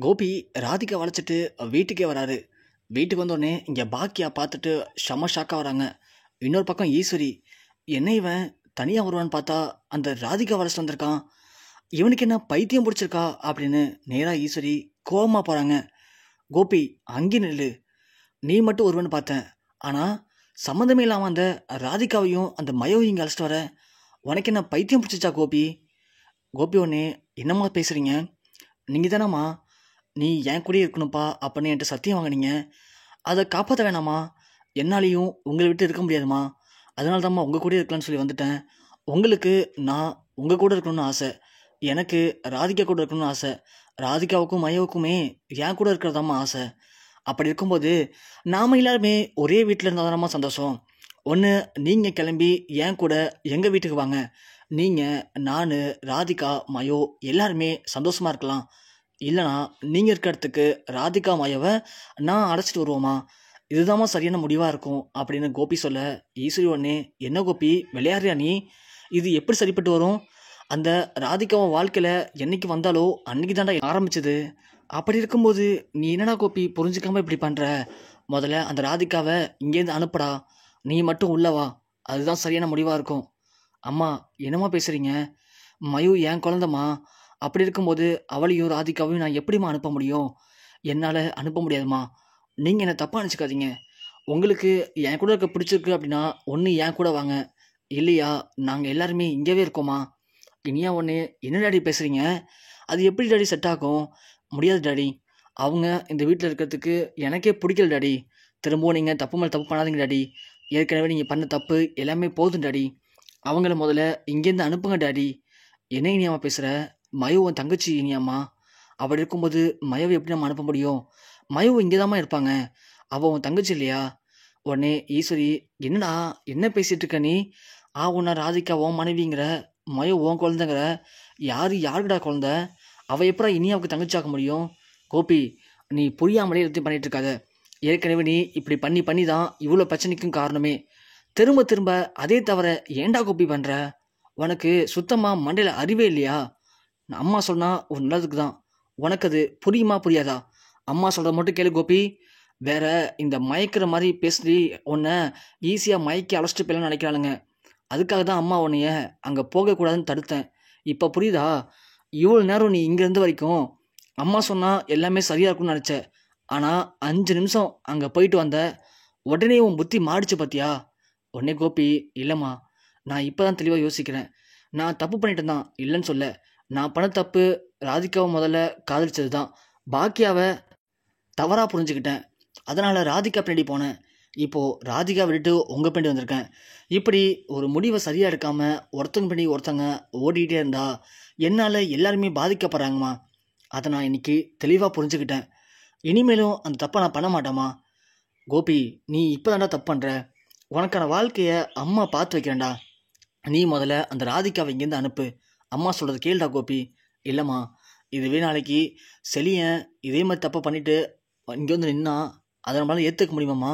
கோபி ராதிகா வளைச்சிட்டு வீட்டுக்கே வராரு. வீட்டுக்கு வந்தோடனே இங்கே பாக்கியா பார்த்துட்டு செம ஷாக்காக வராங்க. இன்னொரு பக்கம் ஈஸ்வரி, என்ன இவன் தனியாக வருவான்னு பார்த்தா அந்த ராதிகா வளைச்சிட்டு வந்திருக்கான், இவனுக்கு என்ன பைத்தியம் பிடிச்சிருக்கா அப்படின்னு நேராக ஈஸ்வரி கோவமாக போகிறாங்க. கோபி, அங்கே நில்லு, நீ மட்டும் வருவன்னு பார்த்தேன், ஆனால் சம்மந்தமே இல்லாமல் அந்த ராதிகாவையும் அந்த மயோவையும் இங்கே அழைச்சிட்டு வர, உனக்கு என்ன பைத்தியம் பிடிச்சிச்சா கோபி? கோபி ஒன்னே, என்னம்மா பேசுகிறீங்க? நீங்கள் தானம்மா நீ என் கூடயே இருக்கணும்ப்பா அப்படின்னு என்கிட்ட சத்தியம் வாங்கினீங்க, அதை காப்பாற்ற வேணாமா? என்னாலையும் உங்களை விட்டு இருக்க முடியாதுமா, அதனால தான்மா உங்கள் கூட இருக்கலாம்னு சொல்லி வந்துட்டேன். உங்களுக்கு நான் உங்கள் கூட இருக்கணும்னு ஆசை, எனக்கு ராதிகா கூட இருக்கணும்னு ஆசை, ராதிகாவுக்கும் மயோவுக்குமே என் கூட இருக்கிறதாம்மா ஆசை. அப்படி இருக்கும்போது நாம் எல்லாருமே ஒரே வீட்டில் இருந்தால் தானம்மா சந்தோஷம். ஒன்று நீங்கள் கிளம்பி என் கூட எங்கள் வீட்டுக்கு வாங்க, நீங்கள் நான் ராதிகா மயோ எல்லாருமே சந்தோஷமாக இருக்கலாம். இல்லைனா நீங்கள் இருக்கிற இடத்துக்கு ராதிகா மாயாவை நான் அழைச்சிட்டு வருவோமா, இதுதாம்மா சரியான முடிவாக இருக்கும் அப்படின்னு கோபி சொல்ல, ஈஸ்வரி உடனே, என்ன கோபி விளையாடுறியா நீ? இது எப்படி சரிப்பட்டு வரும்? அந்த ராதிகாவை வாழ்க்கையில் என்னைக்கு வந்தாலோ அன்னைக்கு தாண்டா ஆரம்பிச்சது. அப்படி இருக்கும்போது நீ என்னடா கோபி புரிஞ்சுக்காம இப்படி பண்ணுற? முதல்ல அந்த ராதிகாவை இங்கேருந்து அனுப்புடா, நீ மட்டும் உள்ளவா, அதுதான் சரியான முடிவாக இருக்கும். அம்மா, என்னம்மா பேசுகிறீங்க? மயு என் குழந்தம்மா, அப்படி இருக்கும்போது அவளையும் ராதிகாவையும் நான் எப்படிம்மா அனுப்ப முடியும்? என்னால் அனுப்ப முடியாதும்மா. நீங்கள் என்னை தப்பாக நினச்சிக்காதீங்க. உங்களுக்கு என் கூட இருக்க பிடிச்சிருக்கு அப்படின்னா ஒன்று என் கூட வாங்க, இல்லையா நாங்கள் எல்லாருமே இங்கேவே இருக்கோமா. இனியா ஒன்று, என்ன டாடி பேசுகிறீங்க? அது எப்படி டாடி செட் ஆகும்? முடியாது டாடி, அவங்க இந்த வீட்டில் இருக்கிறதுக்கு எனக்கே பிடிக்கல டாடி. திரும்பவும் நீங்கள் தப்பு மேலே தப்பு பண்ணாதீங்க டாடி. ஏற்கனவே நீங்கள் பண்ண தப்பு எல்லாமே போதும் டாடி. அவங்கள முதல்ல இங்கேருந்து அனுப்புங்க டாடி. என்ன இனியாமா பேசுகிற? மயு உன் தங்கச்சி இனியாம்மா. அப்படி இருக்கும்போது மயவை எப்படி நம்ம அனுப்ப முடியும்? மயு இங்கே தாம்மா இருப்பாங்க, அவள் உன் தங்கச்சி இல்லையா? உடனே ஈஸ்வரி, என்னடா என்ன பேசிகிட்டு இருக்க நீ? உன்னை ராதிகா உன் மனைவிங்கிற, மயு உன் குழந்தைங்கிற, யாருக்குடா குழந்த? அவள் எப்படா இனியாவுக்கு தங்கச்சியாக்க முடியும்? கோபி, நீ புரியாமலே எல்லாத்தையும் பண்ணிகிட்டு இருக்காத. ஏற்கனவே நீ இப்படி பண்ணி தான் இவ்வளோ பிரச்சனைக்கும் காரணமே. திரும்ப திரும்ப அதே தவிர ஏன்டா கோபி பண்ணுற? உனக்கு சுத்தமாக மண்டையில் அறிவே இல்லையா? அம்மா சொன்னால் ஒரு நல்லதுக்கு தான், உனக்கு அது புரியுமா புரியாதா? அம்மா சொல்கிற மட்டும் கேளு கோபி. வேற இந்த மயக்கிற மாதிரி பேசி உன்னை ஈஸியாக மயக்கி அழைச்சிட்டு போயிடலாம்னு நினைக்கிறாளுங்க. அதுக்காக தான் அம்மா உன்னைய அங்கே போகக்கூடாதுன்னு தடுத்தேன். இப்போ புரியுதா? இவ்வளோ நேரம் நீ இங்கேருந்து வரைக்கும் அம்மா சொன்னால் எல்லாமே சரியாக இருக்கும்னு நினச்ச, ஆனால் 5 நிமிஷம் அங்கே போயிட்டு வந்த உடனே உன் புத்தி மாடிச்சு பார்த்தியா? உடனே கோபி, இல்லைம்மா, நான் இப்போ தான் தெளிவாக யோசிக்கிறேன். நான் தப்பு பண்ணிட்டேன் தான், இல்லைன்னு சொல்ல. நான் பண்ண தப்பு ராதிகாவை முதல்ல காதலிச்சது தான், பாக்கியாவை தவறாக புரிஞ்சுக்கிட்டேன். அதனால் ராதிகா பின்னாடி போனேன். இப்போது ராதிகா விட்டுட்டு உங்கள் பின்னாடி வந்திருக்கேன். இப்படி ஒரு முடிவை சரியாக எடுக்காமல் ஒருத்தங்க பின்னாடி ஒருத்தங்க ஓடிக்கிட்டே இருந்தா என்னால் எல்லாருமே பாதிக்கப்படுறாங்கம்மா. அதை நான் இன்னைக்கு தெளிவாக புரிஞ்சுக்கிட்டேன். இனிமேலும் அந்த தப்பை நான் பண்ண மாட்டேம்மா. கோபி, நீ இப்போ தாண்டா தப்பு பண்ணுற. உனக்கான வாழ்க்கையை அம்மா பார்த்து வைக்கிறேன்டா. நீ முதல்ல அந்த ராதிகாவை இங்கேருந்து அனுப்பு. அம்மா சொல்கிறது கேளுடா கோபி. இல்லைம்மா, இதுவே நாளைக்கு செலியன் இதே மாதிரி தப்பை பண்ணிவிட்டு இங்கே வந்து நின்னா அதை நம்மளால் ஏற்றுக்க முடியுமாம்மா?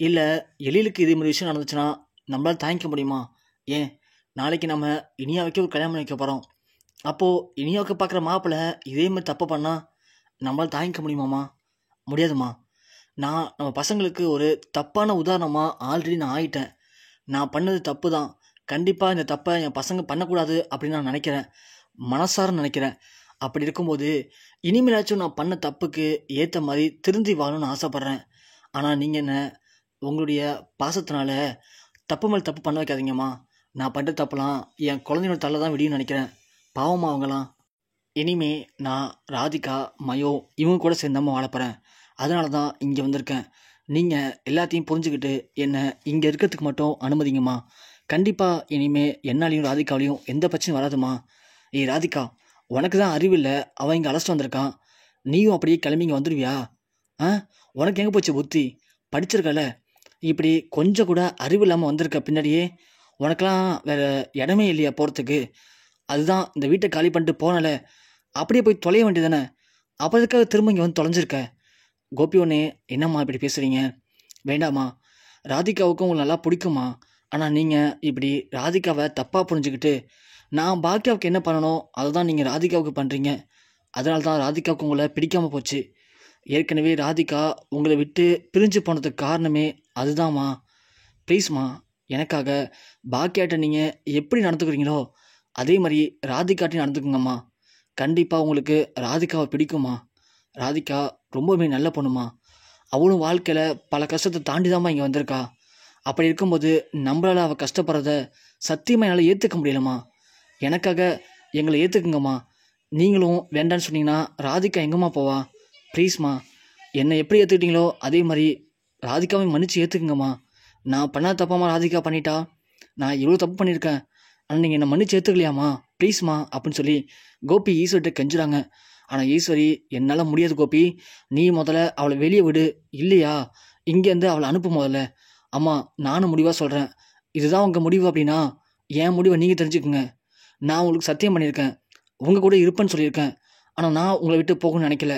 இல்லை எழிலுக்கு இதே மாதிரி விஷயம் நடந்துச்சுன்னா நம்மளால் தாங்கிக்க முடியுமா? ஏன் நாளைக்கு நம்ம இனியாவுக்கே ஒரு கல்யாணம் வைக்க போகிறோம். அப்போது இனியாவுக்கு பார்க்குற மாப்பிள்ளை இதே மாதிரி தப்பு பண்ணால் நம்மளால் தாங்கிக்க முடியுமாம்மா? முடியாதும்மா. நம்ம பசங்களுக்கு ஒரு தப்பான உதாரணமாக ஆல்ரெடி நான் ஆகிட்டேன். நான் பண்ணது தப்பு தான். கண்டிப்பாக இந்த தப்பை என் பசங்க பண்ணக்கூடாது அப்படின்னு நான் நினைக்கிறேன், மனசார நினைக்கிறேன். அப்படி இருக்கும்போது இனிமேலாச்சும் நான் பண்ண தப்புக்கு ஏற்ற மாதிரி திருந்தி வாழணும்னு ஆசைப்பட்றேன். ஆனால் நீங்கள் என்ன உங்களுடைய பாசத்தினால தப்பு மேலே தப்பு பண்ண வைக்காதீங்கம்மா. நான் பண்ணுற தப்புலாம் என் குழந்தையோட தலை தான் விடியும்னு நினைக்கிறேன். பாவமா அவங்களாம். இனிமே நான் ராதிகா மயோ இவங்க கூட சேர்ந்தாமல் வாழப்போகிறேன். அதனால தான் இங்கே வந்திருக்கேன். நீங்கள் எல்லாத்தையும் புரிஞ்சுக்கிட்டு என்னை இங்கே இருக்கிறதுக்கு மட்டும் அனுமதிங்கம்மா. கண்டிப்பாக இனிமே என்னாலையும் ராதிகாவிலையும் எந்த பிரச்சனையும் வராதுமா. ஏய் ராதிகா, உனக்கு தான் அறிவில்லை, அவன் இங்கே அழைச்சிட்டு வந்திருக்கான், நீயும் அப்படியே கிளம்பி இங்கே வந்துடுவியா? உனக்கு எங்கே போச்சு புத்தி? படிச்சிருக்கல, இப்படி கொஞ்சம் கூட அறிவு இல்லாமல் வந்திருக்க பின்னாடியே உனக்கெல்லாம் வேறு இடமே இல்லையா போகிறதுக்கு? அதுதான் இந்த வீட்டை காலி பண்ணிட்டு போனல, அப்படியே போய் தொலைய வேண்டியதானே. அப்போ அதுக்காக திரும்ப இங்கே வந்து தொலைஞ்சிருக்க. கோபி ஒன்னே, என்னம்மா இப்படி பேசுகிறீங்க? வேண்டாம்மா, ராதிகாவுக்கும் உங்களுக்கு நல்லா பிடிக்குமா. ஆனால் நீங்கள் இப்படி ராதிகாவை தப்பாக புரிஞ்சுக்கிட்டு நான் பாக்கியாவுக்கு என்ன பண்ணணும் அதை தான் நீங்கள் ராதிகாவுக்கு பண்ணுறீங்க. அதனால தான் ராதிகாவுக்கு உங்களை பிடிக்காமல் போச்சு. ஏற்கனவே ராதிகா உங்களை விட்டு பிரிஞ்சு போனதுக்கு காரணமே அதுதாம்மா. ப்ளீஸ்மா, எனக்காக பாக்கியாட்ட நீங்கள் எப்படி நடந்துக்கிறீங்களோ அதே மாதிரி ராதிகாட்டையும் நடந்துக்குங்கம்மா. கண்டிப்பாக உங்களுக்கு ராதிகாவை பிடிக்குமா. ராதிகா ரொம்பவுமே நல்ல பொண்ணுமா. அவளும் வாழ்க்கையில் பல கஷ்டத்தை தாண்டி தாம்மா இங்கே வந்திருக்கா. அப்படி இருக்கும்போது நம்மளால் அவள் கஷ்டப்படுறத சத்தியமாக என்னால் ஏற்றுக்க முடியலம்மா. எனக்காக எங்களை ஏற்றுக்குங்கம்மா. நீங்களும் வேண்டான்னு சொன்னீங்கன்னா ராதிகா எங்கம்மா போவா. ப்ளீஸ்மா, என்னை எப்படி ஏற்றுக்கிட்டீங்களோ அதே மாதிரி ராதிகாவை மன்னிச்சு ஏற்றுக்குங்கம்மா. நான் பண்ணாத தப்பாம்மா ராதிகா பண்ணிட்டா. நான் இவ்வளோ தப்பு பண்ணியிருக்கேன், ஆனால் நீங்கள் என்னை மன்னிச்சு ஏற்றுக்கலையாம்மா. ப்ளீஸ்மா அப்படின்னு சொல்லி கோபி ஈஸ்வரிட்ட கெஞ்சுறாங்க. ஆனால் ஈஸ்வரி, என்னால் முடியாது கோபி, நீ முதல்ல அவளை வெளியே விடு. இல்லையா இங்கேருந்து அவளை அனுப்பு முதல்ல. அம்மா, நானும் முடிவாக சொல்கிறேன், இதுதான் உங்கள் முடிவு அப்படின்னா என் முடிவை நீங்கள் தெரிஞ்சுக்குங்க. நான் உங்களுக்கு சத்தியம் பண்ணியிருக்கேன், உங்கள் கூட இருப்பேன்னு சொல்லியிருக்கேன். ஆனால் நான் உங்களை விட்டு போகணும்னு நினைக்கல.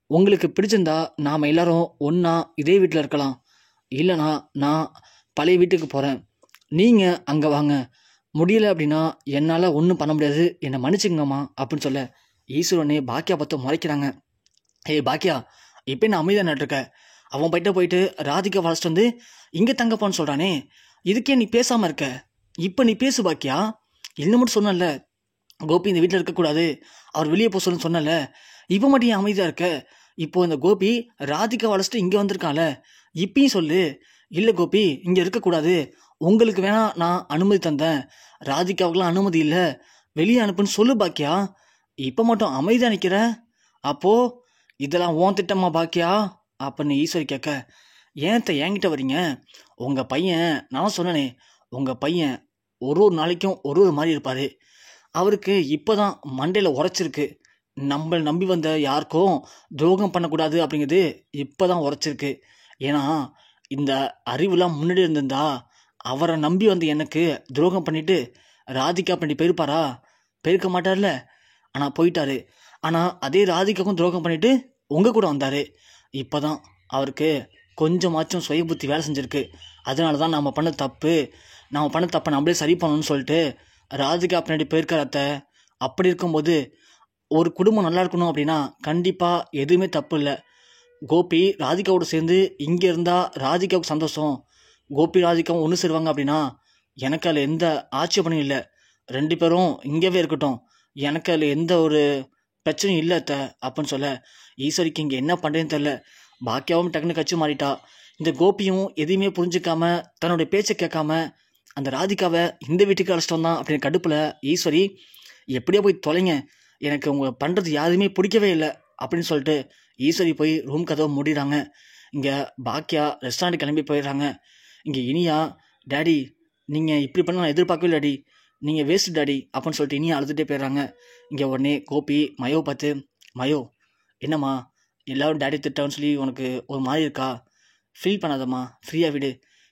உங்களுக்கு பிடிச்சிருந்தா நாம் எல்லாரும் ஒன்றா இதே வீட்டில் இருக்கலாம். இல்லைனா நான் பழைய வீட்டுக்கு போகிறேன், நீங்கள் அங்கே வாங்க. முடியலை அப்படின்னா என்னால் ஒன்றும் பண்ண முடியாது, என்னை மன்னிச்சுங்கம்மா அப்படின்னு சொல்ல ஈஸ்வரனே பாக்கியா பார்த்து முறைக்கிறாங்க. ஏய் பாக்கியா, இப்போ நான் அமைதியாக நட்டுருக்க. அவன் போயிட்டு ராதிகா வளர்ச்சிட்டு வந்து இங்கே தங்கப்பான்னு சொல்கிறானே, இதுக்கே நீ பேசாமல் இருக்க. இப்போ நீ பேசு பாக்கியா. இன்னும் மட்டும் சொன்னல கோபி இந்த வீட்டில் இருக்கக்கூடாது, அவர் வெளியே போக சொல்லுன்னு சொன்னல. இப்போ மட்டும் ஏன் அமைதியாக இருக்க. இப்போ இந்த கோபி ராதிகா வளர்ச்சிட்டு இங்கே வந்திருக்கான்ல, இப்பயும் சொல்லு. இல்லை கோபி, இங்கே இருக்கக்கூடாது, உங்களுக்கு வேணா நான் அனுமதி தந்தேன், ராதிகாவுக்குலாம் அனுமதி இல்லை, வெளியே அனுப்புன்னு சொல்லு பாக்கியா. இப்போ மட்டும் அமைதியாக நிற்கிற. அப்போது இதெல்லாம் ஓன் திட்டமா பாக்கியா அப்படின்னு ஈஸ்வரி கேட்க, ஏன்த்த என்கிட்ட வரீங்க. உங்கள் பையன், நான் சொன்னனே, உங்கள் பையன் ஒரு ஒரு நாளைக்கும் ஒரு ஒரு மாதிரி இருப்பார். அவருக்கு இப்போ தான் மண்டையில் உரைச்சிருக்கு. நம்மளை நம்பி வந்த யாருக்கும் துரோகம் பண்ணக்கூடாது அப்படிங்கிறது இப்போ தான் உரைச்சிருக்கு. ஏன்னா இந்த அறிவுலாம் முன்னாடி இருந்திருந்தா அவரை நம்பி வந்து எனக்கு துரோகம் பண்ணிட்டு ராதிகா பண்ணி போயிருப்பாரா? போயிருக்க மாட்டார்ல. ஆனால் போயிட்டாரு. ஆனால் அதே ராதிகாவுக்கும் துரோகம் பண்ணிட்டு உங்கள் கூட வந்தார். இப்போ தான் அவருக்கு கொஞ்சமாச்சும் சுய புத்தி வேலை செஞ்சுருக்கு. அதனால தான் நம்ம பண்ண தப்பை நம்மளே சரி பண்ணணும்னு சொல்லிட்டு ராதிகா பின்னாடி போயிருக்கார் அத்தை. அப்படி இருக்கும்போது ஒரு குடும்பம் நல்லா இருக்கணும் அப்படின்னா கண்டிப்பாக எதுவுமே தப்பு இல்லை. கோபி ராதிகாவோட சேர்ந்து இங்கே இருந்தால் ராதிகாவுக்கு சந்தோஷம். கோபி ராதிகாவும் ஒன்று சேருவாங்க அப்படின்னா எனக்கு அதில் எந்த ஆட்சேபனையும் இல்லை. 2 பேரும் இங்கேவே இருக்கட்டும், எனக்கு அதில் எந்த ஒரு பிரச்சனையும் இல்லை அத்தை அப்படின்னு சொல்ல ஈஸ்வரிக்கு இங்கே என்ன பண்ணுறேன்னு தெரில. பாக்கியாவும் டக்குன்னு கட்சி மாறிட்டா. இந்த கோபியும் எதையுமே புரிஞ்சுக்காம தன்னுடைய பேச்சை கேட்காம அந்த ராதிகாவை இந்த வீட்டுக்கு அழைச்சிட்டு வந்தான் அப்படின்னு கடுப்பில் ஈஸ்வரி, எப்படியோ போய் தொலைங்க, எனக்கு உங்களை பண்ணுறது யாருமே பிடிக்கவே இல்லை அப்படின்னு சொல்லிட்டு ஈஸ்வரி போய் ரூம் கதவை மூடிடுறாங்க. இங்கே பாக்கியா ரெஸ்டாரண்ட் கிளம்பி போயிடுறாங்க. இங்கே இனியா, டேடி நீங்கள் இப்படி பண்ண நான் எதிர்பார்க்கவே இல்லை டாடி, நீங்கள் வேஸ்ட் டாடி அப்படின்னு சொல்லிட்டு இனியா அழுதுகிட்டே போயிடுறாங்க. இங்கே உடனே கோபி மயோ பார்த்து, மயோ என்னம்மா எல்லோரும் டேடி திட்டம்னு சொல்லி உனக்கு ஒரு மாதிரி இருக்கா? ஃபீல் பண்ணாதம்மா, ஃப்ரீயாக விடு.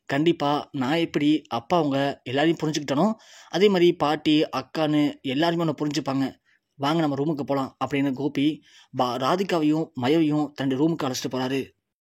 கண்டிப்பாக நான் எப்படி அப்பா அவங்க எல்லாரையும் புரிஞ்சுக்கிட்டனோ அதே மாதிரி பாட்டி அக்கான்னு எல்லாருமே ஒன்று புரிஞ்சுப்பாங்க. வாங்க நம்ம ரூமுக்கு போகலாம் அப்படின்னு கோபி ராதிகாவையும் மயோவையும் தன்னுடைய ரூமுக்கு அழைச்சிட்டு போகிறாரு.